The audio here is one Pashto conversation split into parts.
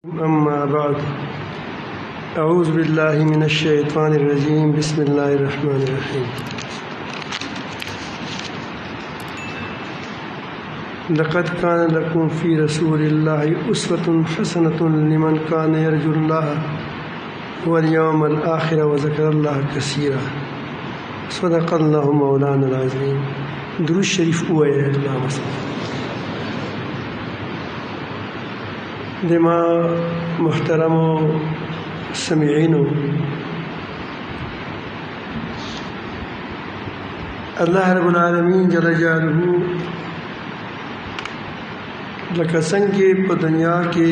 أما بعد أعوذ بالله من الشيطان الرجيم بسم الله الرحمن الرحيم لقد كان لكم في رسول الله أسوة حسنة لمن كان يرجو الله واليوم الآخر وذكر الله كثيرا صدق الله مولانا العظيم. درود شریف وایه الله وسلم. دما محترم سمعینو، الله رب العالمین جل جلاله لکه څنګه په دنیا کې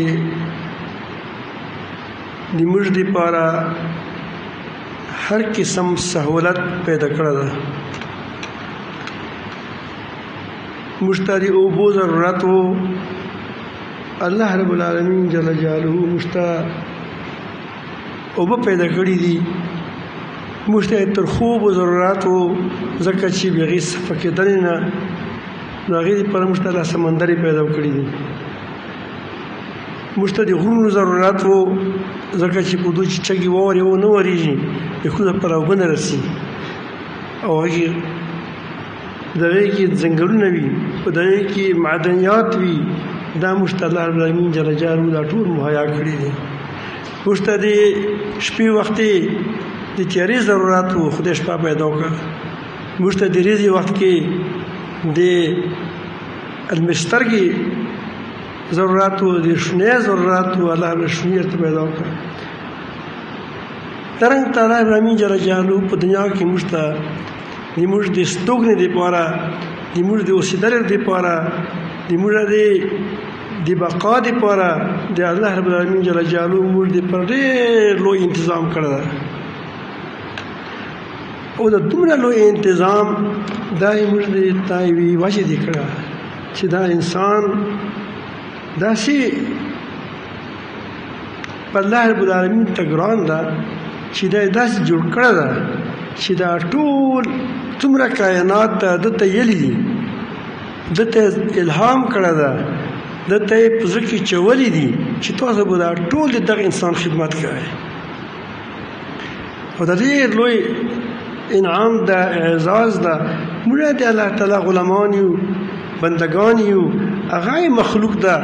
د موږ لپاره هر قسم سہولت پیدا کړه ده. موږ ته د اوبو ضرورت و، الله رب العالمین جل جلاله موږ ته اوبه پیدا کړي دي. موږ ته تر خوب ضرورت و، ځکه چې بغیر صفه کېدل نه نو هغې دپاره موږ ته الله سمندرې پیدا کړي دي. موږ ته د غرونو ضرورت و، ځکه چې په دوی چې چګې واوري او نه ورېږي د ښځو لپاره اوبه نه رسي، او هغې د هغې کې ځنګلونه وي، په د هغې کې معدنیات وي. دا موږ ته الله رب العالمین جل جلاله دا ټول مهیا کړي دي. موږ ته د شپې وختې د تیارې ضرورت و، خدای شپه پیدا کړه. موږ ته د ورځې وخت کې د المسترګې ضرورت و، د شنې ضرورت و، الله رب شنې ورته پیدا کړه. دارنګه الله رب العالمین جل جلاله په دنیا کې موږ ته د موږ د ستوګنې دپاره، د موږ د اوسېدلو دپاره، د موږ د بقا دپاره د الله رب العالمین جل جلاله موږ دپاره ډېر لوی انتظام کړی ده. او د دومره لوی انتظام دا یې موږ د تا یوې وجې دې کړه چې دا انسان داسې په الله رب العالمین ته ګران ده چې دا یې داسې جوړ کړی ده چې دا ټول څومره کائنات ده ده ته یلي دي، ده ته الهام کړی ده، ده ته یې په زړه کې چولی دي چې تاسو به دا ټول د دغه انسان خدمت کوئ. او دا ډېر لوی انعام ده، اعزاز ده. موږ د الله تعالی غلامان یو، بندگان یو، هغه یې مخلوق ده،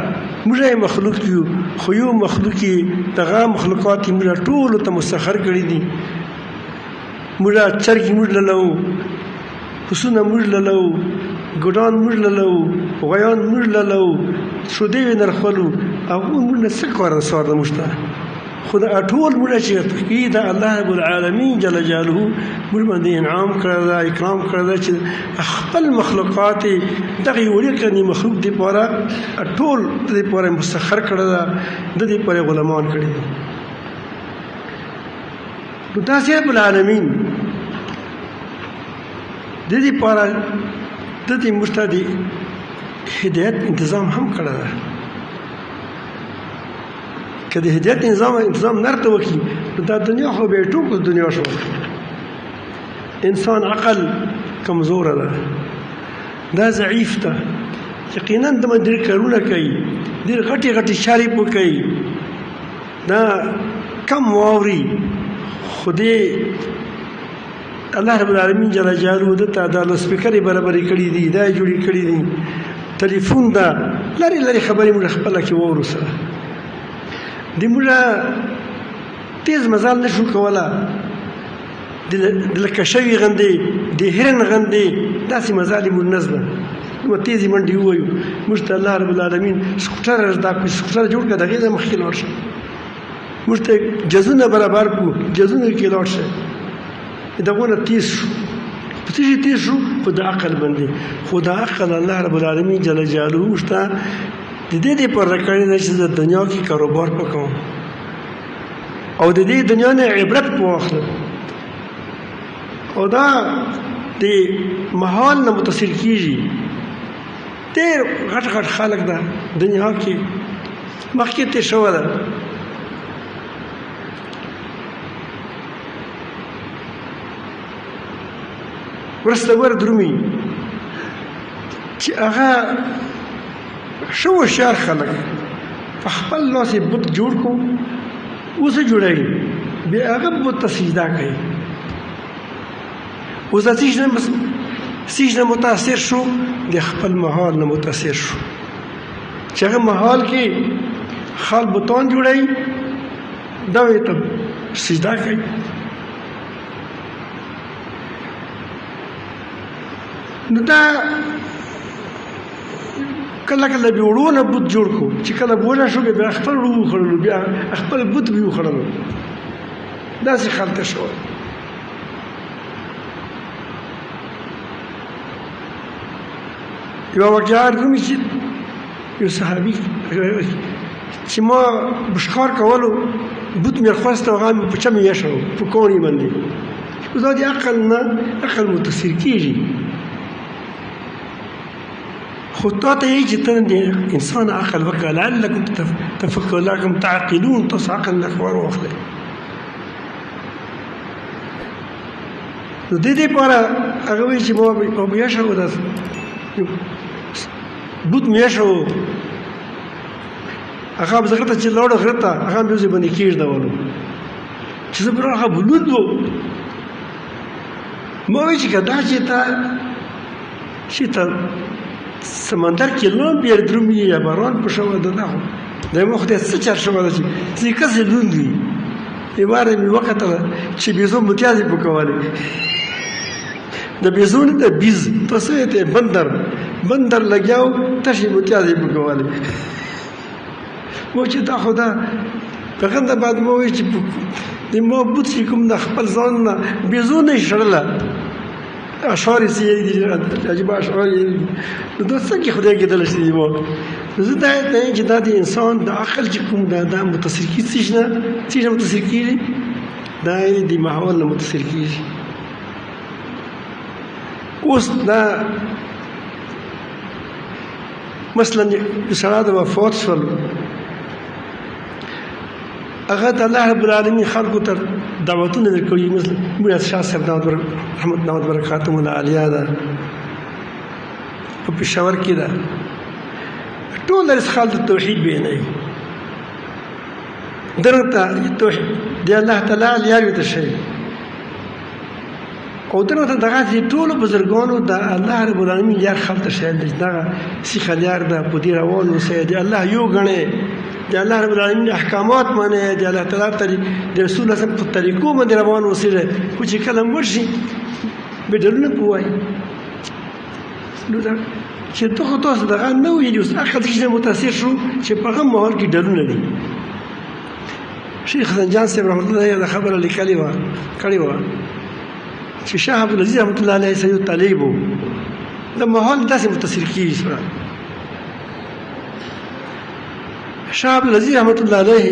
موږ یې مخلوق یو، خو یو مخلوق یې دغه مخلوقات یې موږ ټولو ته مسخر کړي دي. موږ چرګې موږ للو، پسونه موږ للو، ګډان موږ للو، غویان موږ للو، شودې یې نرخولو، هغوی موږ نه څه کار رسوار ده موږ ته. خو دا ټول موږ چې حقیقي د الله رب العالمین جل جلاله موږ باندې انعام کړی ده، اکرام کړی ده چې خپل مخلوقات یې دغه وړوکي مخلوق دپاره ټول د دپاره مسخر کړی ده، د دې دپاره غلامان کړي دي. نو داسې رب العالمین د دې دپاره د دې موږ ته د هدایت انتظام هم کړی ده. که د هدایت انتظام نرته وکړي نو دا دنیا خو به یې ټوکو دنیا شو. انسان عقل کمزوره ده، دا ضعیف ده، یقینا دمه ډېر کارونه کوي، ډېر غټې غټې چارې پو کوي، دا کم واوري. خو دې الله رب العالمین جل جلاله ده ته دا لوسپیکرې برابرې کړي دي، دا یې جوړې کړي دي، تلیفون ده، لرې لرې خبرې موږ خپله کې واورو سره. د موږ تیز مزال نه شو کولی، د لکه شوي غندې، د هرن غندې داسې مزال یې موږ نه زده. نو تیزې منډې ووایو. موږ ته الله رب العالمین سکوټر زده کړو، سکوټر جوړ کړه، د هغې نه مخکې لاړ شه. موږ ته جزونه برابر کړو، جزونه کې لاړ شه. دغه نه تیز شو. په څه شي تیز شو؟ په د عقل باندې. خو د عقل الله رب العالمین جل جلاله موږ ته د دې دپاره کړی ده چې د دنیا کې کاروبار وکړم او د دې دنیا نه عبرت واخلم. او دا د محال نه متصل کېږي. ډېر غټ غټ خلک ده دنیا کې مخکې تېر شوی ده. وروسته ور درومي چې هغه ښه هوښیار خلک په خپل لاس یې بت جوړ کړو، اوس یې جوړوي، بیا هغه بت ته سجده کوي. اوس د سیج نه متاثر شو، د خپل مهال نه متاثر شو چې هغه مهال کې خال بتان جوړوي، دا یې ته سجده کوي. نو دا کله کله بیا وړو نه بت جوړ کړو، چې کله بوډا شو بیا خپل وړو وخوړلو، بیا خپل بت بیا وخوړلو، داسې خلطه شوه. یوه واقعه رومي چې یو صحابي چې ما بشکار کولو بت مې راخواست او هغه مې په چا مې ایښی په کوڼي باندې. دا د عقل نه عقل متاثر کېږي، خو تا ته یې چې ته د انسان عقل وکړه لعلکم تفکرون لعلکم تعقلون، تاسو عقل نه خبر واخلئ. نو د دې لپاره هغه وایي چې ما به ایښی و داسې بت مې ایښی و، هغه به زه غره ته چې لاړو غره ته هغه مې اوس یې باندې کېږدولو چې زه پر هغه بلود و. ما وایي چې که دا چې ته سمندر کې لوند یا درومي یا باران په شوه ده نه خو د ما خدای څه چار شوه ده چې ځینې کسې لوند وي. یوه واره مې وکتله چې بیزو متیازې پکولې، د بیزو نه د بیز په څه ته بندر لګیا و، تشې متیازې پکولې. ما چې دا خو دا په غنده بعد ما وایي چې د ما بوت چې کوم د خپل ځان نه بیزو نه یې شړله، اشعار یې دي عجیبه اشعار یې دي. نو دا څنګه خدای کېدلی شي ما زه دا یم چې دا د انسان د عقل چې کوم دا متاثر کېږي څه نه متاثر کېږي، دا یې د ماحول نه متاثر کېږي. اوس دا مثلا یو سړی د وفات شول، هغه د الله رب العالمین خلکو ته دعوتونه درکوي، مثل مولا شاه صاحب رحمت نعمت برکاتهم العالیه ده په پېښور کې ده، ټول درس خلک د توحید بیانوي. دغه ته توحید د الله تعالی یاد ته شي، او دغه ته دغه ټولو بزرګانو د الله رب العالمین یار خلک ته شي، دغه سیخه یار ده په دې روان اوسئ، د الله یو ګڼئ، د الله رب العالمین احکامات منئ، د الله تعالی د رسول الله په طریقو باندې روان اوسئ. خو چې کله مړ شي بیا ډلونه پرې وایي. نو دا چې دغه تاسو دغه نه ویلي، اوس عقل کې متاثر شو چې په هغه مهال کې ډلونه دي. شیخ حسن جان صاحب رحمت الله علیه دا خبره لیکلې وه کړې وه چې شاه عبدالعزیز رحمت الله علیه سید طالب و، د مهال داسې متاثر کېږي. شاه عبدالعزیز رحمت الله علیه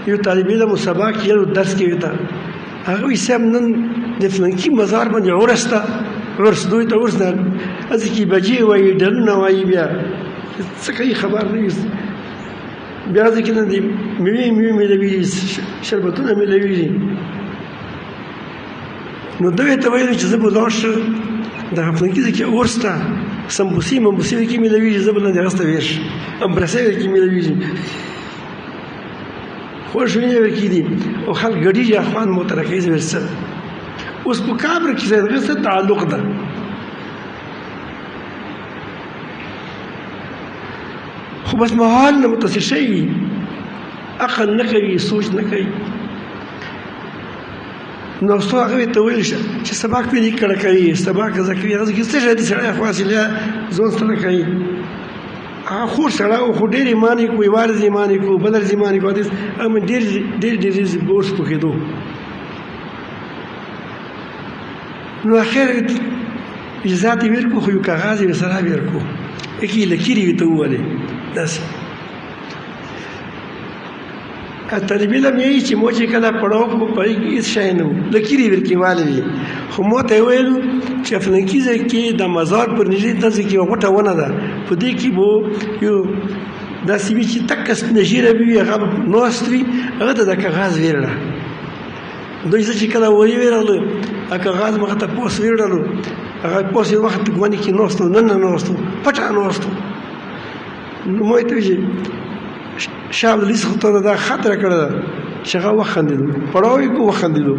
یو طالب علم سبا کې یو درس کې وته، هغه وایي صاحب نن د فلانکي مزار باندې عرس ته، عرس دوی ته عرس ده، هسې کې بجې وایي ډلونه وایي، بیا څه کوي خبر نه وي، بیا هسې کې نه د مېوې میلوېږي، شربتونه میلوېږي. نو دوی ته ویلو چې زه به لاړ شم دغه فلانکي ځای کې عرس ته سمبوسې منبوسې کې میلوېږي، زه به لاندې هغه ته ویښ امبرسۍ کې میلوېږي، خوشوینې ورکېدي او خلک ګډېږي اخوان مترکه زه ورسه. اوس په کابر کې دغه څه تعلق ده، خو بس مهال نه متاثر شوي، عقل نه کوي، سوچ نه کوي. نو څو هغه ته ویل چې سبق پې لیکل کوي، سبق زده کوي، هغه کې څه شی دي سړی فاصله ځان سره کوي. هغه خور سړی و، خو ډېر ایمان یې کو، یوارې ایمان یې کو، بل ورځ ایمان یې کو، هغه ډېر بورس پوهېدو. نو اخر اجازه یې ورکړو، خو یو کاغذ یې ورسره ورکړو، هغې لکیر یې ورته وویلې داسې. طالب علم یې چې مو چې کله پړاو په هغې کې هېڅ شی نه و، لکیر یې ورکې والی وي، خو ما ته یې ویلو چې فلانکي ځای کې د مزار پر نږدې داسې کې یوه غوټه ونه ده، په دې کې به یو داسې وي چې تکه سپینه ږیره به وي، هغه به ناست وي، هغه ته د کاغذ ویرړه. دوی زه چې کله ویرغلو هغه کاغذ مخه ته پوس ویرړلو، هغه پوس یو وخت ګوندې کې ناست و، نن نه ناست و، پټه ناست و. نو ما ورته ویل چې شاه عبد العزيز خو ته دا خطر کړه چې هغه وخندېدو پړاو یې کو وخندېدو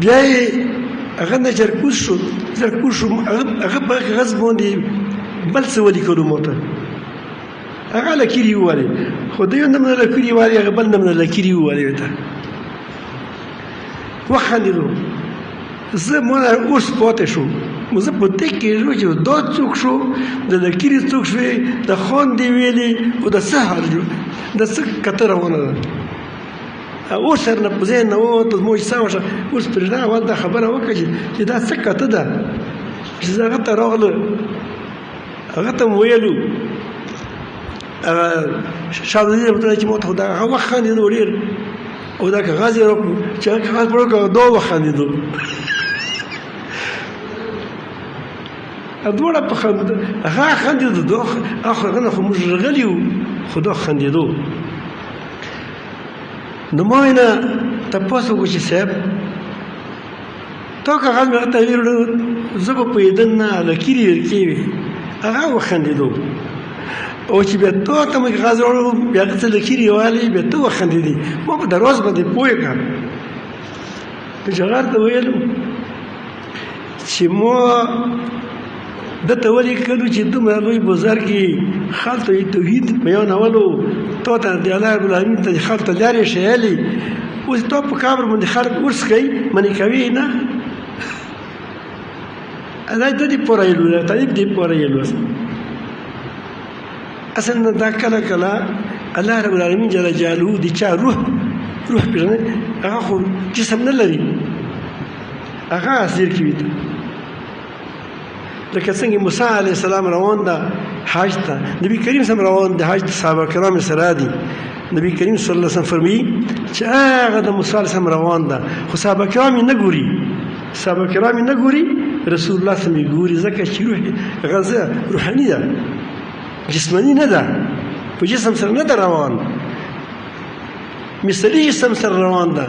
بیا یې هغه نه جرکوز شو هغه په کاغذ باندې بل څه ولیکلو موته هغه لکيري ووالي خو د یو نمونه لکيري ووالي هغه بل نمونه لکيري ووالي ورته وخندېدو زه مونه اوس پاتې شو زه په دې کې ژو چې دا څوک شو د لکيري څوک شوې د خوندې ویلې او د څه حال د څه کته روانه ده اوس سر نه په ذهن نه ووته زموږ څه وشه اوس پرېږده اول دا خبره وکړه چې دا څه کته ده چې زه هغه ته راغله هغه ته مو ویلو هغه شاه عبد العزیز رحمة الله چې ما ته خو دا هغه وخندېدو ډېر او دا کاغذ یې راکړو چې هغه کاغذ پړو کړه دا وخندېدو دواړه په خندېدو هغه خندېدو هغه نه خو موږ غلي وو خو دا خندېدو نو ما یې نه تپوس وکړو چې صاحب تا کاغذ مې هغه ته ویلو زه به پوهېدم نه لکيرې ورکې وې هغه وخندېدو او چې بیا تا ته مې کاغذ راوړو بیا هغه څه لکيرې والې بیا ته وخندېدې ما په دروازه باندې پوه کړه جغار ته ویلو چې ما دته ولیکلو چې دومره لوی بزرګ یې خلکو یې توحید بیانولو تا ته د الله رب العالمین ته خلکو ته لارې ښیلې اوس تا په قبر باندې خلک ورس کوي منې کوي نه دا دې پوره یې لوله طالب دې پوره یې لوست اصلا دا کله کله الله رب العالمین جل جلاله د چا روح پیژنې هغه خو جسم نه لري هغه اثر کوي لکه څنګه موسی علیه السلام روان ده حج ته نبی کریم صلی الله علیه وسلم روان ده حج ته صحابه کرام سره دي نبی کریم صلی الله علیه وسلم فرمایي چې هغه د موسی علیه السلام روان ده خو صحابه کرام نه ګوري رسول الله صلی الله علیه وسلم ګوري ځکه چې غزه روحاني ده جسماني نه ده په جسم سره نه ده روان مثلي جسم سره روان ده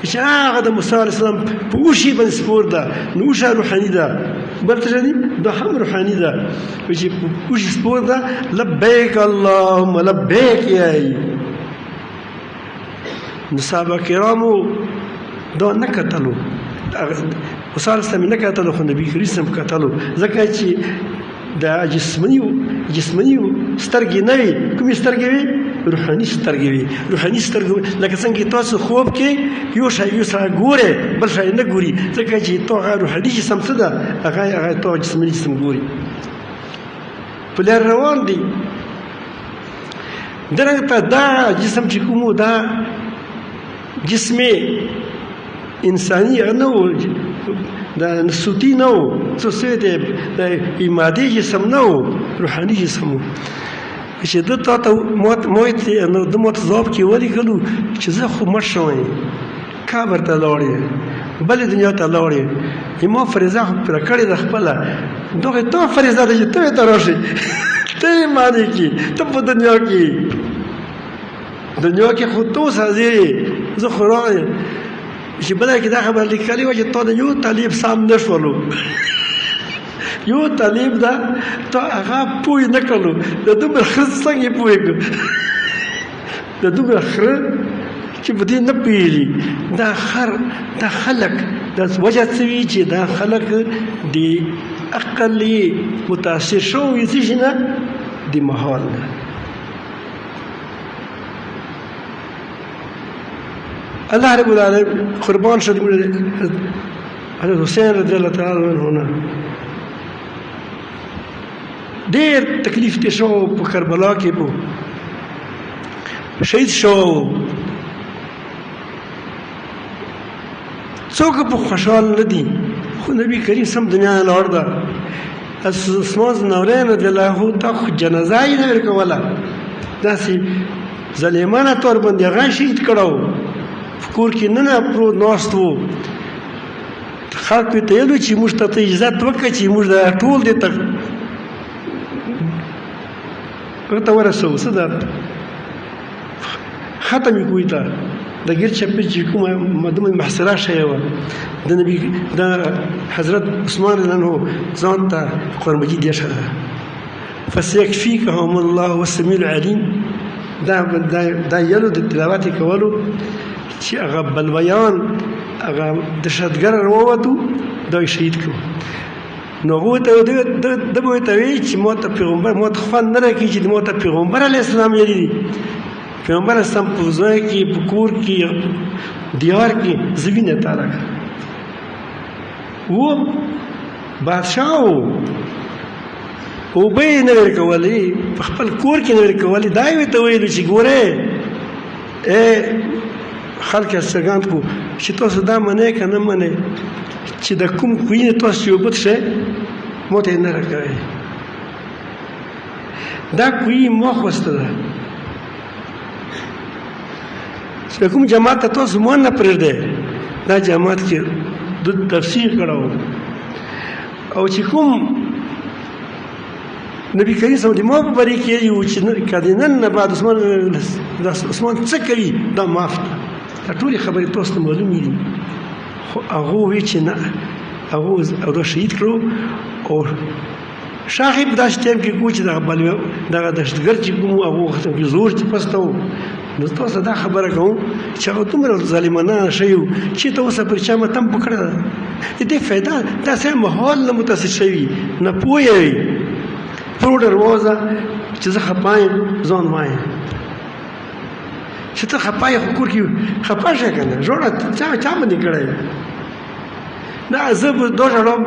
چې هغه د موسی علیه السلام په اوښي باندې سپور ده نو اوښه روحاني ده بل څه دي دا هم روحاني ده چې په اوښي سپور ده لبیک اللهم لبیک یې نو صحابه کرامو دا نه کتلو موسی علیه السلام نه کتلو خو نبي کریم صلی الله علیه وسلم کتلو ځکه چې دا جسماني سترګې نه وي کومې سترګې وي روحاني سترګې وي لکه څنګه تاسو خوب کې یو سړی ګوري بل سړی نه ګوري ځکه چې تا هغه روحاني جسم څه ده هغه تا جسماني جسم ګوري په لار روان دي درنګ ته دا جسم چې کومو دا جسم انساني نه و دا نسوتي نه و څه څه دی د مادي جسم نه و روحاني جسم و چې د تا ته د موت ځواب کې ولیکلو چې زه خو مړ شوی قبر ته لاړې بلې دنیا ته لاړې ما فریضه خو پوره کړې ده خپله دغه تا فریضه ده چې ته ته راشې ته یې معنی کې ته په دنیا کې خو ته اوس حاضر یې زه خو راغی چې بله کې دا خبره لیکلې وه چې تا د یو طالب سم نه شولو یو طالب ده تا هغه پوه نه کړلو د دومره خره څنګه یې پوه کړو د دومره خره چې په دې نه پوهېږي دا خلک دا وجه څه وي چې دا خلک د عقل یې متاثر شوي څه شي نه د مهال نه الله رب العالمین قربان شد حضرت حسین رضی الله تعالی عنه نه ډېر تکلیف تې شو په کربلا کې په شهید شو څوک په خوشحال نه دي خو نبی کریم سم دنیا نه لاړ ده عثمان نورین رضی الله عنه ته جنازه یې نه ورکوله داسې ظالمانه طور باندې هغه شهید کړو کور کې نه پروت ناست و خلکو ته ویلو چې موږ ته عزت وکړه چې موږ دا ټول دې ته ورته ورسوو څه ده ختم یې کوی ته د ګیر چپې چې کومه دومره محصره شوې وه د حضرت عثمان رضی الله عنه ځان ته قرآن مجید یې ښه ده فسیکفیکهم الله والسمیع العلیم دا یلو د تلاوت کولو چې هغه بلویان هغه دهشتګر راووتو دا یې شهید کړو. نو هغوی ته ده به ورته وایي چې ما ته پیغمبر ما ته خوند نه راکوي چې ما ته پیغمبر علیه السلام ویلي دي. پیغمبر علیه السلام په ځای کې په کور کې دیار کې زه وینه تاله کړه و بادشاه و اوبه یې نه ورکولې په خپل کور کې نه ورکولې دا یې ورته ویلو چې ګورې خلک یې څرګند کړو چې تاسو دا منئ که نه منئ چې د کوم کوی نه تاسو چې اوبه څښئ ما ته یې نه راکوئ. دا کوی ما خوسته ده چې د کوم جماعت ته تاسو ما نه پرېږدئ دا جماعت کې د تفسیر کړی و او چې کوم نبی کریم صلی الله علیه وسلم ما په باره کې یې و چې که د نن نه بعد عثمان څه کوي دا معاف ده. دا ټولې خبرې تاسو ته معلومې دي خو هغه وویل چې نه هغه شهید کړو او شاخې په داسې ټایم کې کوو چې دغه دهشتګر چې کوم هغه وخت کې زور چې پسته و نو تاسو دا خبره کوم چې هغه دومره ظالمانه شوي و چې ته اوسه پر چا ماتم پکړه ده د دې فایده داسې ماحول نه متاثر شوي نه پوه وي پروډ روزه چې زه خپه یم ځان وایم چې ته خپه یې خو کور کې خپه شې که نه ژوړه چا باندې کړی نه زه به دا ژړم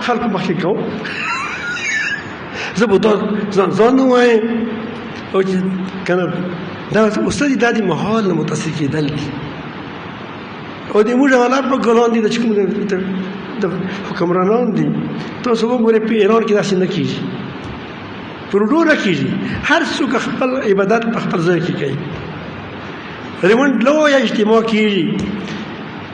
خلکو مخکې کوم زه به دا ځان نه وایم او چې که نه دا استاد دا د ماحول نه متاثر کېدل دي او د موږ حالات په ګلان دي چې کوم د حکمرانان دي تاسو وګورئ په ایران کې داسې نه کېږي پر اردو نه کېږي هر څوک خپل عبادت په خپل ځای کې کوي. ریمونډ لویه اجتماع کېږي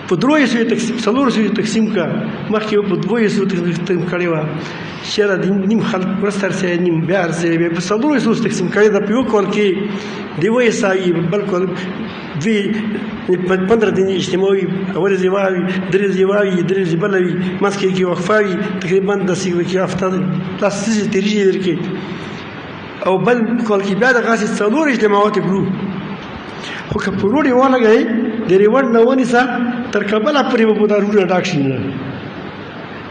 په 300 تقسیم 400 تقسیم کا مخکې په 200 تقسیم کړې وه شیره نیم خلک ورسته رسوي نیم بیا رسوي بیا په 400 تقسیم کړې ده په یو کال کې د یوه حسابي بل کال 15 دیني اجتماع وي اول ورځې واوي 3 ورځې واوي 3 ورځې بله وي منځ کې وقفه وي تقریبا داسې کې هفته داسې تیریږي درکې او بل کال کې بیا دغسې 4 اجتماعات کړو خو که په روډ یې ولګئ د ریوډ نه ونیسه تر کابله پورې به دا روډونه ډاک شي نه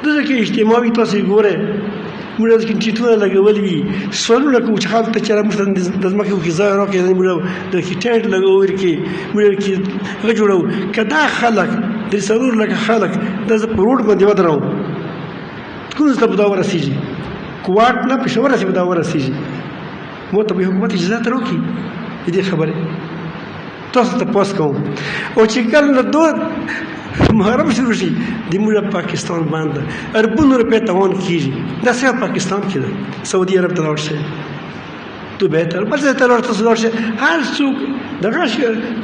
دلته کې اجتماع وي تاسو یې ګورئ موږ داسې ټیټونه لګولي وي سوالونه کوو چې هلته چېرې موږ ته د ځمکې کې ځای راکړي موږ دلته ټینټ لګوو ورکې موږ کې هغه جوړوو که دا خلک 3 لکه خلک دا زه په روډ باندې ودروم کوم ځای ته به دا ورسېږي کوواټ نه پېښور رسې به دا ورسېږي ما ته به حکومت اجازه در وکړي د دې خبرې تاسو ته پوس کوم او چې کله نه دو محرم شروع شي د موږ پاکستان باندې اربونو روپۍ تاوان کېږي دا صرف پاکستان کې ده سعودي عرب ته لاړ شئ دوبۍ ته بل ځای ته لاړ تاسو لاړ شئ هر څوک دغه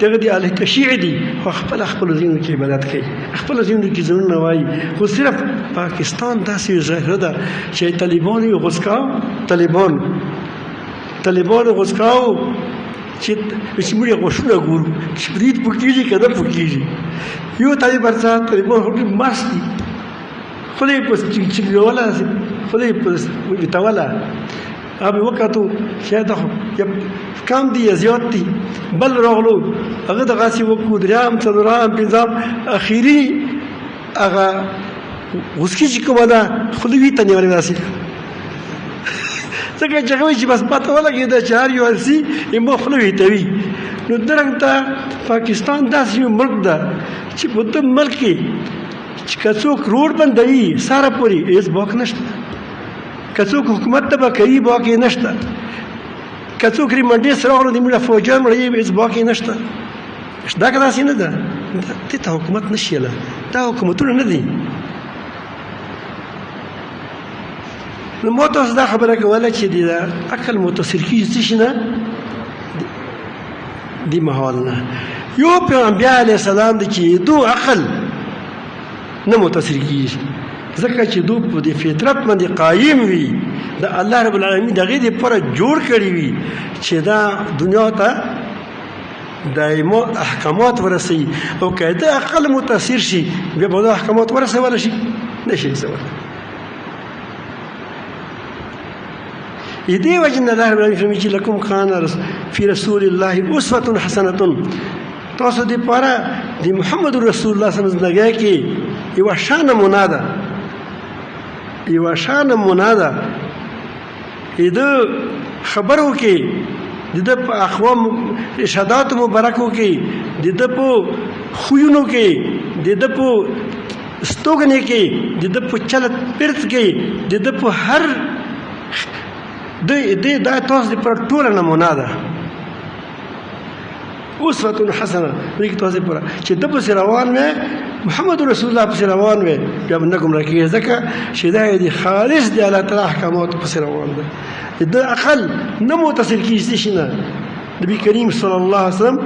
دغه د اهل تشیع دي خو خپلو ځایونو کې عبادت کوي خپلو ځایونو کې ځانونه وایي خو صرف پاکستان داسې ظاهره ده چې طالبان یې غوڅکاو طالبان غوڅکاو چې موږ یې غوښونه ګورو چې برید پکېږي که نه پکېږي یو طالب ورڅه طالبان خو ډېر مست دي خوله یې په چنګوله خوله یې په ویتوله هغه مې وکتو شاید کم دي یا زیات دي بل راغلو هغه دغسې وکړو درېیم څلورم پنځم اخري هغه غوسکي چې کومه ده خوله وي ته نیولې داسې ځکه چې هغه وایي چې بس پته ولګېده چې هر یو هلسي ما خوله ویتوي نو درنګته پاکستان داسې یو ملک ده چې په دې ملک کې چې که څوک روډ بندوي ساره پورې هېڅ باک نشته که څوک حکومت ته به کوي باک یې نشته که څوک ریمنډې سره راغلو د موږ فوجیان مړوي هېڅ باک یې نشته دا که داسې نه ده دې ته حکومت نه شي دا حکومتونه نه دي نو ما تاسو دا خبره کوله چې د عقل متاثر کېږي څه شي نه دې ماحول نه یو پیغمبر علیه السلام دی چې دو عقل نه متاثر کېږي ځکه چې دو په دې فطرت باندې قایم وي د الله رب العالمین د هغې دپاره جوړ کړي وي چې دا دنیا ته دایمو احکامات ورسوي او که د عقل متاثر شي بیا به دا احکامات ورسولی شي نه شي رسولی دې وجه نه الله رب العالمین فرمایي چې لکم کان فی رسول الله اسوة حسنة تاسو دې پاره د محمد رسول الله صلی الله علیه وسلم زندګۍ کې یوه ښه نمونه ده یوه ښه نمونه ده د خبرو کې د ده په اقوام ارشاداتو مبارکو کې د ده په خویونو کې د ده په ستوګنې کې د ده په چلت پرت کې د ده په هر دا تاسو دپاره ټوله نمونه ده اسوة حسنه دې کې تاسو پوره چې د پسې روان وې محمد رسول الله پسې روان وې بیا به نه ګمراه کېږي ځکه چې دا د خالص د الله تعالی احکاماتو پسې روان دی د عقل نه متصل کېږي شي نه نبي کریم صلی الله علیه وسلم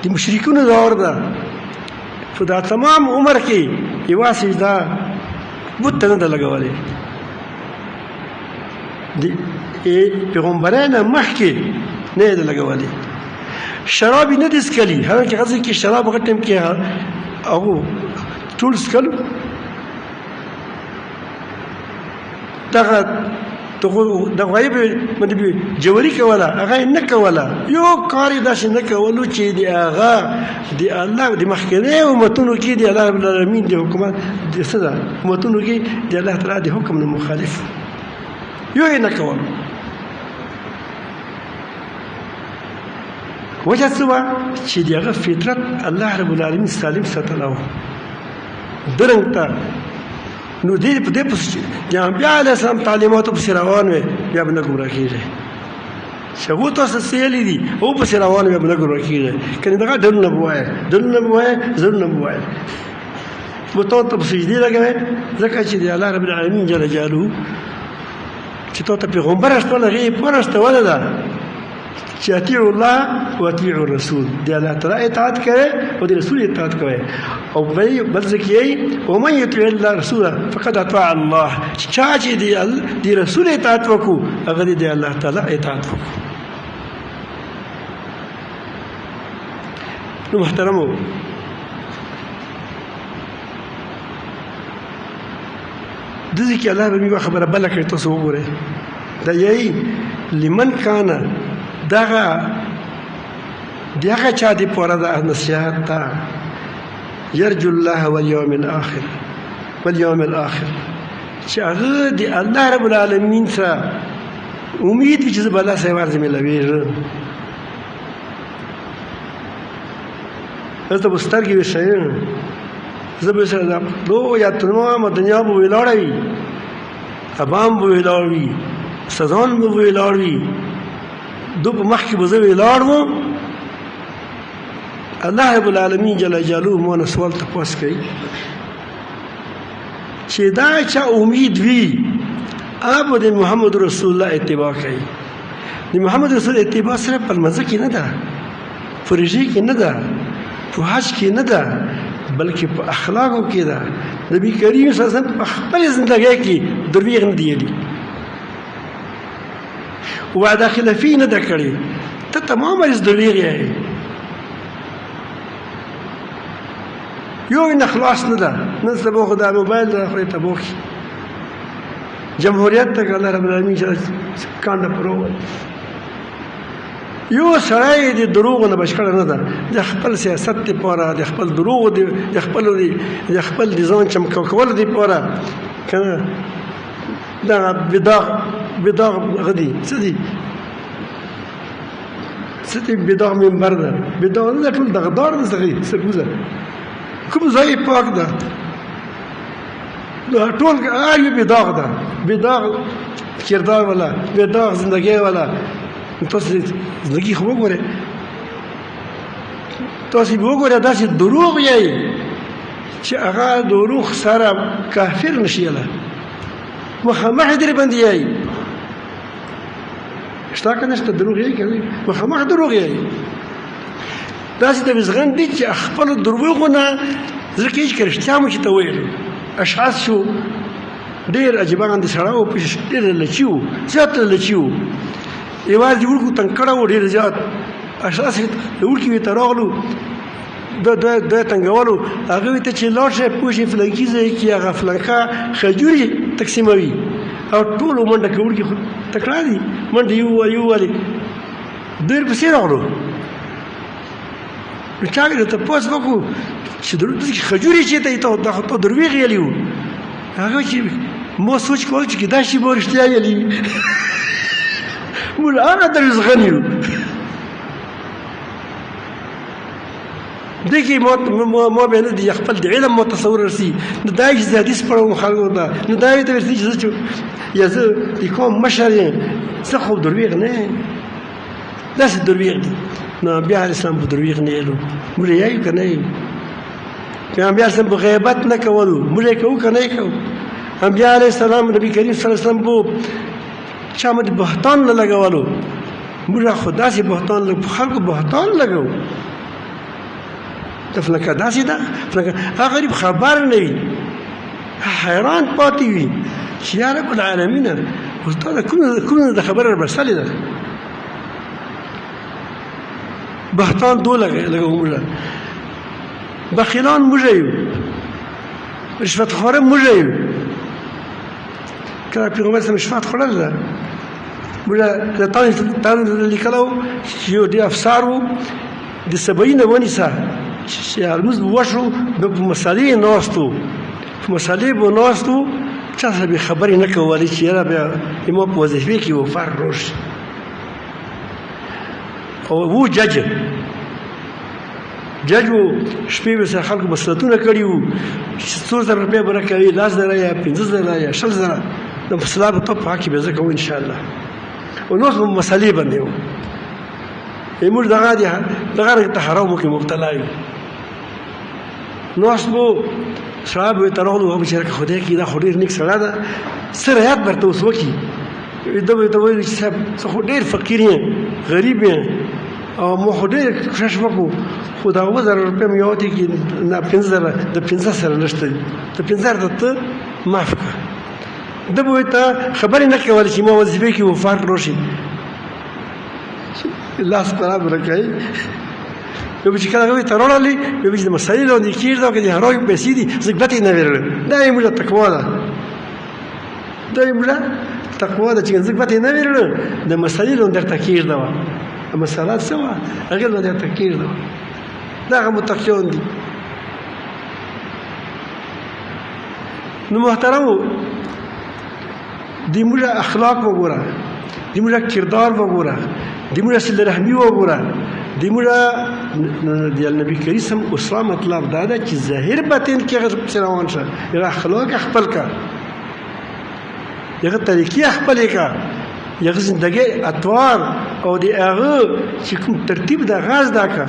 د مشرکونو دور ده په دا تمام عمر کې یوه سجده بت ته نه ده لګولې د پیغمبرانو مخکې نه یې ده لګولې شراب یې نه دي څښلي حالانکې غزه کې شراب هغه ټایم کې هغو ټول څښل دغه د غیب باندې جوړي کوله هغه یې نه کوله یو کار یې داسې نه کولو چې د هغه د الله د مخکیني امتونو کې د الله رب العالمین د حکومت د څه ده امتونو کې د الله تعالی د حکم نه مخالف یو یې نه کول وجه څه وه چې د هغه فطرت الله رب العالمین سالم ساتلی و درنګ ته نو دې په دې پسې د انبیا علیه السلام تعلیماتو پسې روان وې بیا به نه ګمراه کېږئ چې هغو تاسو څیلي دي هغو پسې روان بیا به نه ګمراه کېږئ کنې دغه ډلونه به وایه ډلونه به وایه ځلونه به وایه بتو ته په سجدې لګوئ ځکه چې د الله رب العالمین جل جلاله چې تا ته پیغمبر استول هغې یې پوره استوله ده چې اطیعوا الله و اطیعوا الرسول د الله تعالی اطاعت کوئ او د رسول اطاعت کوئ او بل څه کوي ومن یطیع الله رسوله فقد اطاع الله چا چې د رسول اطاعت وکړو هغه د الله تعالی اطاعت وکړو نو محترمو دې کې الله به مې خبره بله کړې تاسو وګورئ دا یې لمن کان دغه چا دی پوره د نصیحت ته یرجو الله والیوم الاخر چې هغه د الله رب العالمین سره امید وي چې زه به الله سره ورځ میلاویږم دلته به سترګې وښیم زه به سره دو یا تمامه دنیا به ولاړه وي ابام به ولاړ وي سزان به ولاړ وي دو په مخکې به زه ولاړ وم الله رب العالمین جل جلاله مو نه سوال تپوس کوي چې دا چا امید وي هغه به د محمد رسول الله اتباع کوي د محمد رسول اتباع صرف په لمانځه کې نه ده په روژې کې نه ده په حج کې نه ده بلکې په اخلاقو کې ده نبي کریم صلی الله علیه وسلم په خپل زندګۍ کې درویغ نه دی ویلي وعده خلافي نه ده کړې ته تمام رز درویغ یې یو نه خلاص نه ده نن سبا خو دا موبایل ده خو ته بوخي جمهوریت ته الله رب العالمین کانډه پرو یو سړی د دروغو نه بچ کړی نه ده د خپل سیاست دپاره د خپل دروغو د خپل د ځان چمکو کولو دپاره که نه دغه بداغ هغه دي څه دي بداغ منبر ده بداغ نه ده ټول دغدار ده هغې سرګوزه کوم ځای یې پاک ده ټول هر یو بداغ ده بداغ کردار والا بداغ زندګۍ والا تاسو زندګي خو وګورئ تاسو به وګورئ داسې دروغ یې چې هغه دروغ سره کافر نشیله مخامخ درې باندې یې شته که نشته دروغ یې کوي مخامخ دروغ یې داسې د بزغن دي چې خپلو دروغونه زړه کې هېڅ که رښتیا مو چې ته ویل اشعاص شو ډېر عجیبه غاندې سړی و ډېر لچي و زیات لچي و یوازې د وړکو تنګ کړی و ډېر زیات اشخاص د وړکي وې ته راغلو دوی تنګولو هغه وې ته چې لاړ شئ پوه شئ فلانکي ځای کې هغه فلانکه خجورې تقسیموي او ټول منډه کوونکي تکړه دي منډه یو والي ډېر پسې راغلو نو چا ویل تپوس وکړو چې دلته خجورې چېرته دي ته درویغ ویلي وو هغه چې ما سوچ کول چې دا شی به رښتیا ویلي موږ هغه در زغني وو دغې ما به نه دي خپل د علم متصور رسي نو دا چې زه حدیث پړم خلکو ته نو دا یې ته ورسي چې زه یا زه د قوم مشر یم زه خو درویغ نه یم داسې درویغ دي نو انبیا علیه السلام په درویغ نه یېلو موږ یې یو که نه یو پیغمبر اسلام په غیبت نه کولو موږ یې کوو که نه یې کوو انبیا علیه السلام نبي کریم صلی الله علیه وسلم په چا باندې بهتان نه لګولو موږ خو داسې بهتان په خلکو بهتان لګوو ته فلکه داسې ده فلکه هغه غریب خبر نه وي حیران پاتې وي چې یا رب العالمینه اوس دا کومه د خبره رسلې ده بهتان دو لګوو موږ بخیلان موږ یو رشوتخواره موږ یو کله پیغمبر صلی رشوت خوړل ده موږ د تان لیکلو چې یو دی افسر و د 70 ونیسه چې هلمز به وشو به په مسالې ناست و په مسالې به ناست و چا سره به خبرې نه کولې چې یاره بیا ما په وظیفې کې و فرق راشي او و جج و شپې به سره خلکو مسلطونه کړي وو چې 2,000 روپۍ به راکوي 10,000 یا 15,000 یا 6,000 د مسله به ته په حق کې به زه کوم انشاءالله او نو په مسلې باندې و موږ دغه ته حرامو کې مبتلا یو نو به صحاب ورته راغلو هغه بېچاره که خدای کړي دا خو ډېر نیک سړی ده څه رعایت به ورته اوس وکړي ده به ورته ویل چې صاحب زه خو ډېر فقیر یم غریب یم او ما خو ډېر کوشش وکړو خو دا 2,000 روپۍ مې یواتې کړي نه 5,000 د 50 سره نشته دي د 50,000 ته ته معاف کړه ده به ورته خبرې نه کولې چې ما وظیفې کې وفات راشي لاس خراب راکوي یو به چې کله هغوی ته راوړلې یو به چې د مسایل لاندې کېږده او که د هغوی پیسې دي زه ګټې نه ویرړم دا یې موږ تقوا ده دا یې موږ تقوا ده چې زه ګټې نه ویرړم د مسایل لاندې درته کېږده وه مسالات څه وه هغې لاندې درته کېږده وه دا هغه متقیان دي نو محترمو د موږ اخلاق وګوره د موږ کردار وګوره د موږ صله رحمي وګوره د موږ د نبي کریم سم اسلام مطلب دا ده چې ظاهر باطن کې هغه پسې روان شه هغه اخلاق خپل کا هغه طریقې خپلې کا هغه زندګۍ اطوار او د هغه چې کوم ترتیب د غاز دا کا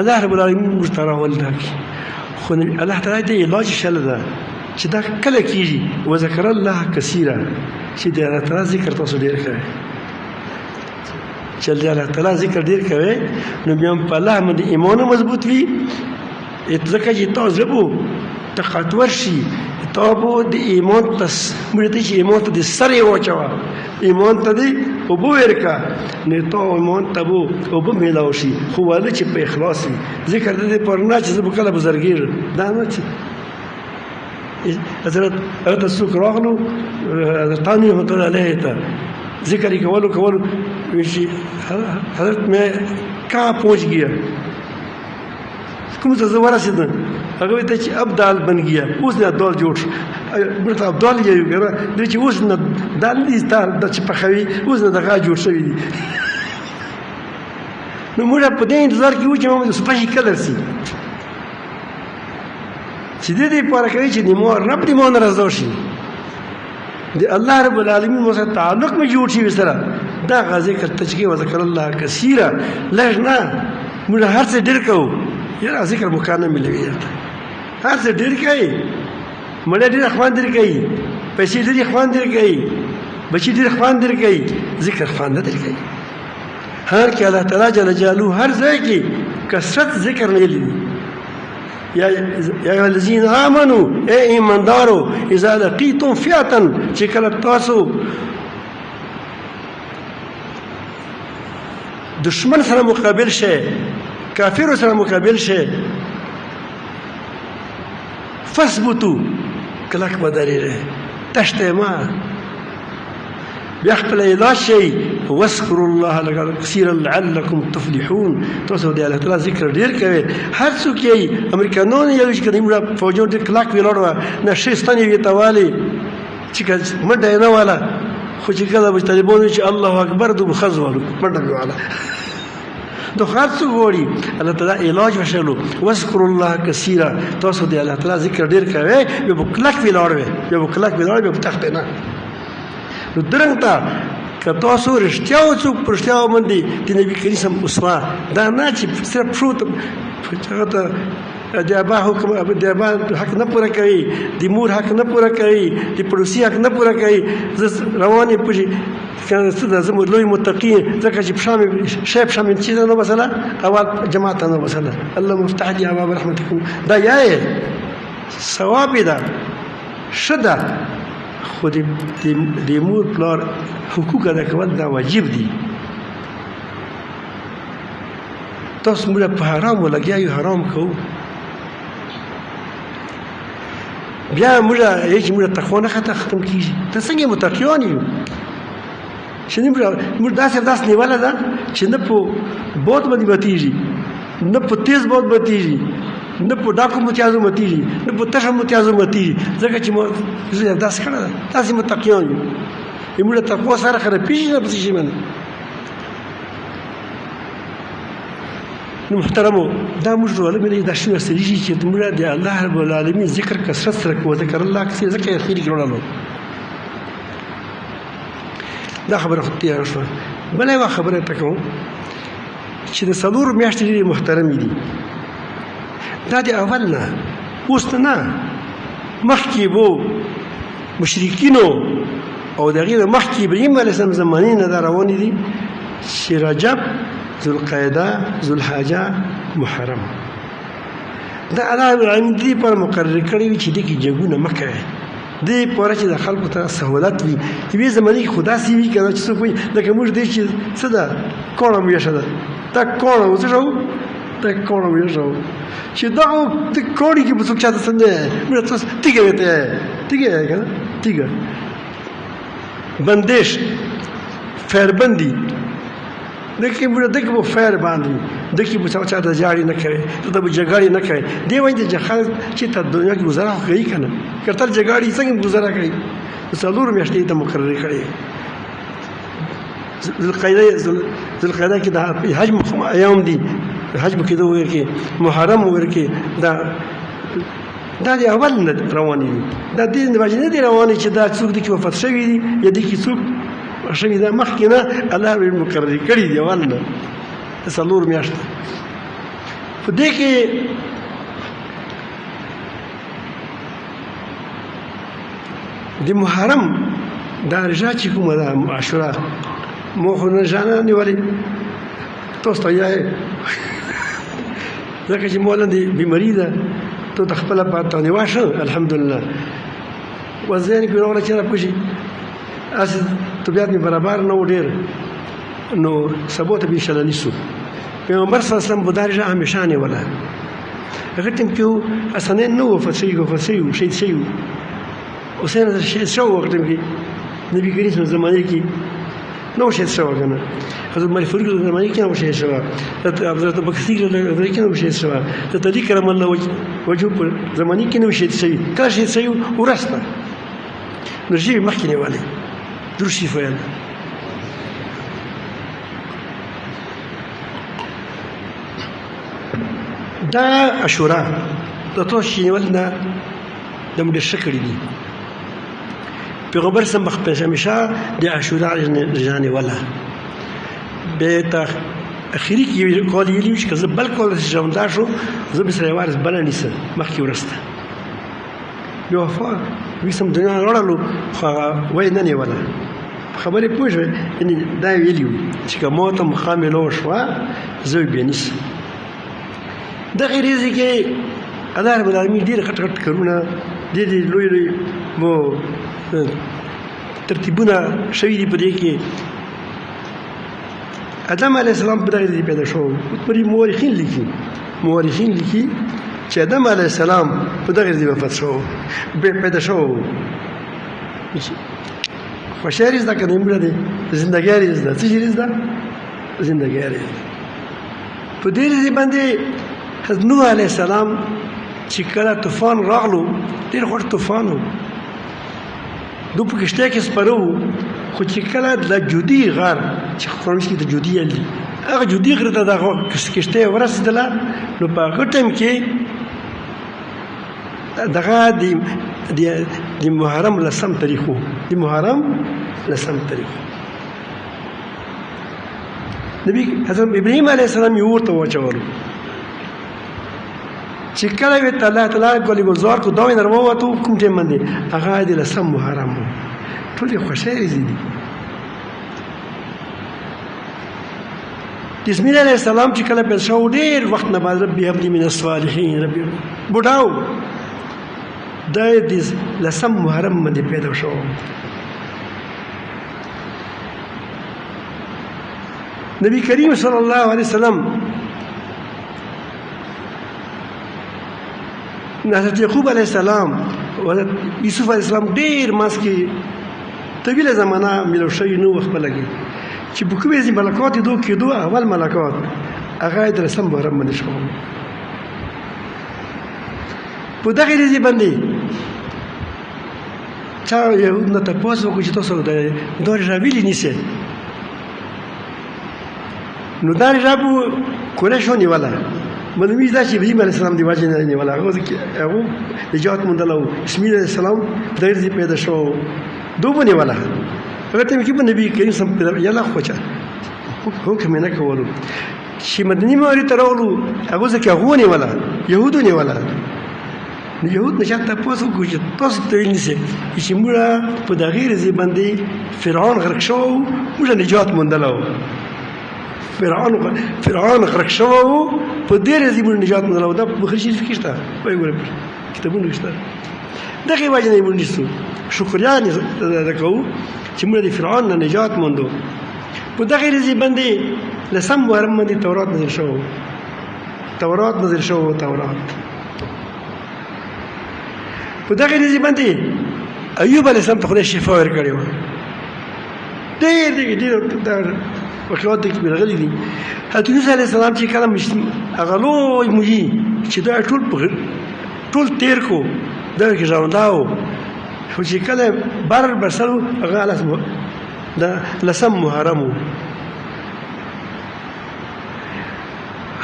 الله رب العالمین موږ ته راولدا خو الله تعالی ته علاج شل ده چې دا کله کېږي وذکر الله کثیره چې د الله تعالی ذکر تاسو ډېر کوئ چې د الله تعالی ذکر ډېر کوئ نو بیا په الله باندې ایمان مضبوط وي ځکه چې تا زړه طاقتور شي تا به د ایمان موږ ته چې ایمان ته د سر یې واچوه ایمان ته دې اوبه ورکړه نو تا ایمان ته به اوبه میلاو شي خو واله چې په اخلاص وي ذکر د دې پر نه چې زه به کله بزرګېږم دا نه چې حضرت څوک راغلو حضرت ثاني رحمت الله علیه ته ذکر یې کولو حضرت میں کہاں پہنچ گیا کوم څه زه ورسېدم هغه وایي ته چې ابدال بن گیا اوس نه ابدال جوړ شو ورته ابدال یې یو کنه دی چې اوس نه دال دي ستا د چې پخوي اوس نه دغه جوړ شوي دي نو موږ په دې انتظار کې وو چې موږ سپشي کلر سي چې دې لپاره کوي چې د مور رب دې مون رضا شي د الله رب العالمین سره تعلق مې جوړ شي سره دا ذکر تشکیه و ذکر الله کثیره لږ نه موږ هر څه ډېر کوو یاره ذکر مکانه ملوي هر څه ډېر کوي مړه ډېر خوان ډېر کوي پیسې ډېر خوان ډېر کوي بچي ډېر خوان ډېر کوي ذکر خوان نه ډېر کوي هر کې الله تعالی جل جلاله هر ځای کې کثرت ذکر نه لري یا ایها الذین آمنوا اے ایماندارو اذا لقیتم فئة چې کله تاسو دشمن سره مقابل شئ کافر سره مقابل شئ فثبتوا کلک به درېږئ تشته مه بیا خپل علاج شئ واذکروا الله کثیرا لعلکم تفلحون تاسو د الله تعالی ذکر ډېر کوئ هر څوک یې امریکانو نه یوه چې که دومره فوجیان ډېر کلک ولاړ وه نه ښې ستنې وې ته والې چې که منډه یې نه واله خو چې کله به طالبان وایي چې الله اکبر دوی به ښځ والو منډه مې واله نو هر څوک غواړي الله تعالی علاج وشلو واذکروا الله کثیرا تاسو د الله تعالی ذکر ډېر کوئ بیا به کلک ولاړ وئ بیا به کلک ولاړ بیا به تښتئ نه نو درنګ ته که تاسو رښتیا څوک په رښتیا باندې د نبي کریم صلی الله علیه وسلم دا نه چې صرف پښو ته هغه ته د ابا حکم د ابا حق نه پوره کوي د مور حق نه پوره کوي د پړوسي حق نه پوره کوي زه روان یم پشي کنه څه ده زه لوی متقي ځکه چې پښه مې شی پښه مې چې نه بسله اول جماعت نه بسله الله مفتح لي ابواب رحمتكم دا یې ثواب ده ښه ده خو د مور پلار حقوق ادا کول دا واجب دي تاسو موږ په حرامو لګیا یو حرام کوو بیا موږ تقوا نه ختم کېږي ته څنګه متقیان یو چې موږ داسې نیوله ده چې نه په باد باندې ماتېږي نه په تیز باد ماتېږي نه په ډاکو متیازو ماتېږي نه په تشه متیازو ماتېږي ځکه چې زه داسې کړه ده داسې متقیان یو موږ تقوا سره خرابېږي نه په څه شي باندې نو محترمو دا موږ ولې دا شی ورسېږي چې موږ د الله رب العالمین ذکر کثرت سره کوو ذکر الله کثیر ځکه یې خیر کې وړلو دا خبره خو تیاره شوه بله یوه خبره ته کوم چې د څلورو میاشتې ډېرې محترمې دي دا د اول نه اوس نه مخکې به مشرکینو او د هغې نه مخکې ابراهیم علیه السلام زمانې نه دا روانې دي چې رجب ذوالقعده ذوالحجه محرم دا الله رب العالمین دې لپاره مقرر کړی وي چې دې کې جنګونه مه کوئ دې لپاره چې د خلکو ته سهولت وي یوې زمانې کې خو داسې وي که نه چې څوک وایي لکه موږ دې چې څه ده کوڼه میاشته ده دا کوڼه و څه شو دا کوڼه میاشته و چې دغه کوڼې کې به څوک چاته څه نه موږ تاسو تیږه ویته تیږه یې که نه تیږه بندش فیربندي دکې به فیر باندې دکې به چاته جاړې نه کوي ته به جګړې نه کوي دې وایي چې خلک چې ته دنیا کې ګزاره کوي که نه که تل جګړې څنګه ګزاره کوي څلور میاشتې ته مقررې کړې ذوالقعده کې د حج ایام دي حج به کېدو وګر کې محرم وګر کې دا د اول نه روانې دي دا دې د وجې نه دي روانې چې دا څوک دي کې وفات شوي دي یا دې کې څوک شوي دا مخکې نه الله به مقررې کړي دي اول نه د څلور میاشتې په دې کې د محرم دا رژه چې کومه ده عاشوره مو خو نه ژانه نیولې تاسو ته یې ځکه چې مولا د بیماري ده ته د خپله پاته نیوا شه الحمدلله وزن کې راغله چې راپوشي هسې طبیعت مې برابر نه و ډېر نو سبا ته به انشاءالله نیسو پیغمبر صلی الله علیه وسلم به دا رژه همیشه نیوله هغه ټیم کې و حسنین نه و وفات شوي و شهید شوي و حسین شهید شوی و هغه ټیم کې نبي کریم صلی الله علیه وسلم زمانې کې نه و شهید شوی که نه حضرت عمر فاروق زمانې کې نه و شهید شوی حضرت ابوبکر صدیق زمانې کې نه و شهید شوی حضرت علي کرم الله وجهه په زمانې کې نه و شهید شوي کله شهید شوي وروسته نو ژبې مخکې نیولې درود شریف ویل دا عاشوره د تاسو چې نیول نه د موږ ډېر ښه کړي دي پیغمبر صلی همیشه د عاشوره رژه نیوله بیا ته اخري کې یو کال ویلي چې که زه بل کال ژوندی شو زه به سره یې وارث بله نیسم مخکې وروسته بیا وفا ویسم دنیا راوړلو خو هغه وایي نه نیوله خبرې پوه شوې یعنې دا یې ویلي وو چې که ما ته مخا میلاو شوه زه به بیا نیسم دغې ورځې کې الله رب العالمین ډېر غټ غټ کارونه ډېر لوی لوی مو ترتیبونه شوي دي په دې کې آدم علیه السلام په دغې ورځې پیدا شو مورخین لیکي چې آدم علیه السلام په دغه ځای وفات شو پیدا شو خوشحالي زده که نه مړه دی زندګي زده څه شي زده زندګي په دې ځای باندې حضرت نوح علیه السلام چې کله طوفان راغلو ډېر غټ طوفان و دوی په کښتۍ کې سپاره وو خو چې کله د جودي غار چې قرآن کې د جودي یل دي هغه جودي غره ته دغه کښتۍ ورسېدله نو په هغه ټایم کې دغه د محرم لسم تاریخ و د محرم لسم تاریخ نبی حضرت ابراهیم علیه السلام یې ورته واچولو چې کله یې الله تعالی ګلې ګلزار کو دا یې راووتو کوم ټایم باندې هغه د لسم محرم و ټول یې خوشحالي دي اسماعیل علیه السلام چې کله پیدا شو ډېر وخت نه بعد ربي هب لي من الصالحین ربي بوډاو دا د لسم محرم باندې پیدا شو نبی کریم صلی الله علیه وسلم حضرت یعقوب علیه السلام او حضرت یوسف علیه السلام ډېر ماس کې طویله زمانه ملو شوي نه وخت لګي چې په کومې ځای ملکات دو کېدو اول ملکات هغه د لسم محرم باندې شو په دغه ځای باندې چا یهود نه تاسو وکړي چې تاسو دا راویلي نیسئ نو دا رابو قریشو نیوله معلومیږي دا چې ابراهیم علیه السلام د وجې نه نیوله هغه نجات موندلی و اسماعیل علیه السلام دغه ځای پیدا شو دوی به نیوله هغه ټایم کې به نبي کریم صلی الله علیه وسلم یله خوچه حکم یې نه کولو چې مدینې منورې ته راغلو هغه ځکه هغو ونیوله یهودو نیوله نو یهود نه چا تپوس وکړو چې تاسو ته ویل نیسئ چې موږ په دغې ځای باندې فرعون غرق شوی و موږ نجات موندلی و فرعون غرق شوی و په دې ځای موږ نجات موندلی و دا په بخاري شریف کې شته وایي ګوره کتابونه کې شته دغې وجې نه یې موږ نیسو شکریا ادا کوو چې موږ د فرعون نه نجات موندو په دغې ځای باندې لسم محرم باندې تورات نازل شوی تورات په دغه ورځ باندې ایوب علیه السلام ته خدای شفا ورکړې وه ډېر واقعات کې راغلي دي حضرت یونس علیه السلام چې کله هغه لوی موږي چې دا ټول تېر کو دغه کې ژونده و خو چې کله بر برسل و هغه د لسم محرم و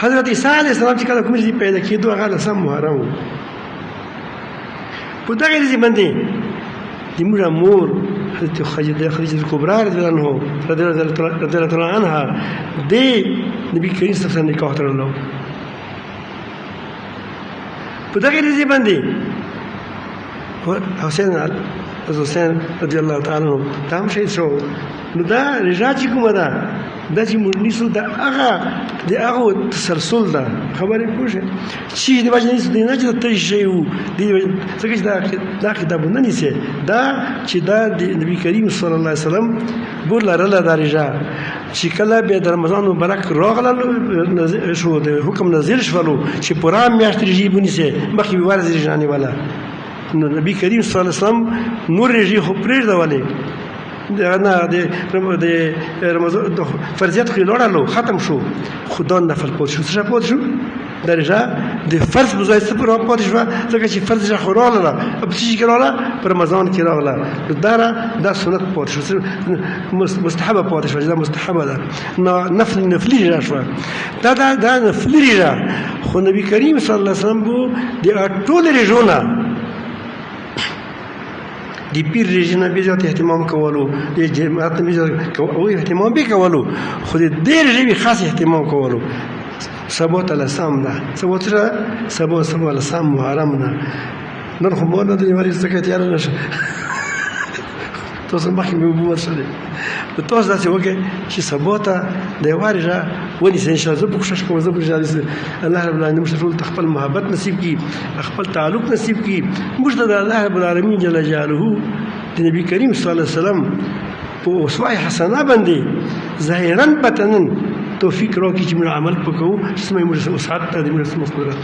حضرت عیسی علیه السلام چې کله کوم ځای پیدا کېدو هغه لسم محرم و په دغه ورځ باندې د موږ مور حضرت خدیجه کبرا رضی الله عنها د نبی کریم صلی الله علیه وسلم نکاح تړلو په دغه ورځ باندې حسین رضی الله تعالی عنه دا هم شهید شو نو دا رجا چې کومه ده دا چې موږ نیسو د هغه تسلسل ده خبرې پوه شئ چې د وجې نیسو دی نه چې د تش شی و ځکه چې دا کتابونه نیسئ دا چې دا د نبي کریم صلی الله علیه وسلم بور لرله دا رجا چې کله بیا د رمضان مبارک راغله شو د حکم نازل شولو چې پوره میاشت رژې ونیسئ مخکې به ورځې رژه نیوله نو نبی کریم صلی الله علیه وسلم نور رژې خو پرېږدولې نه د رمضان فرضیت خو یې لوړلو ختم شو خو دا نفل پاتې شو څه شی پاتې شو دا رژه د فرض په ځای څه پاتې شوه ځکه چې فرض رژه خو راغله په څه شي کې راغله په رمضان کې راغله نو دا سنت پاتې شو مستحبه پاتې شوه چې دا مستحبه ده نفلي رژه شوه دا نفلي رژه خو نبي کریم صلی الله علیه وسلم به د ټولو رژو نه د پیر رژې نه بې زیات اهتمام کولو د جماعت نه بې زیات اهتمام به کولو خو د دې رژې به خاص اهتمام کولو سبا ته لسم ده سبا لسم محرم ده نن خو مور نه د نیولې ځکه تیاره نه شه تاسو مخکې مې اوبه ورسولې نو تاسو داسې وکړئ چې سبا ته د یوه رژه ونیسئ انشاءالله زه به کوشش کوم زه به رژه الله رب العالمین موږ ته ټولو ته خپل محبت نصیب کړي خپل تعلق نصیب کړي موږ ته د الله رب العالمین جل جلاله د نبي کریم صلی الله علیه وسلم په اسوه حسنه باندې ظاهرا باطنا توفیق راکړي چې موږ عمل وکړو چې موږ وسعت ته د موږ قدرت